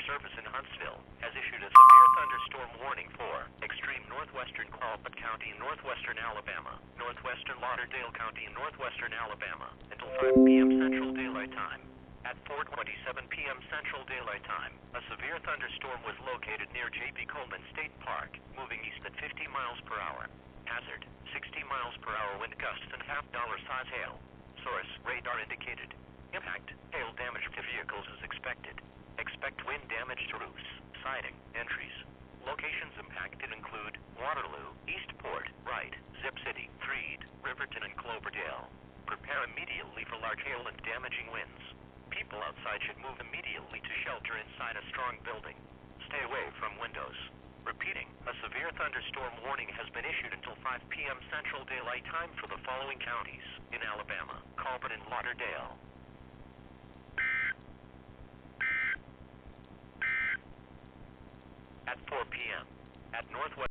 Service in Huntsville has issued a severe thunderstorm warning for extreme northwestern Colbert County in northwestern Alabama, northwestern Lauderdale County in northwestern Alabama until 5 p.m. Central Daylight Time. At 4:27 p.m. Central Daylight Time, a severe thunderstorm was located near J.B. Coleman State Park, moving east at 50 miles per hour. Hazard, 60 miles per hour wind gusts and half-dollar size hail. Source, radar indicated. Impact, hail damage to vehicles is expected. Expect wind damage to roofs, siding, entries. Locations impacted include Waterloo, Eastport, Wright, Zip City, Freed, Riverton, and Cloverdale. Prepare immediately for large hail and damaging winds. People outside should move immediately to shelter inside a strong building. Stay away from windows. Repeating, a severe thunderstorm warning has been issued until 5 p.m. Central Daylight Time for the following counties in Alabama: Colbert and Lauderdale. At 4 p.m. at Northwest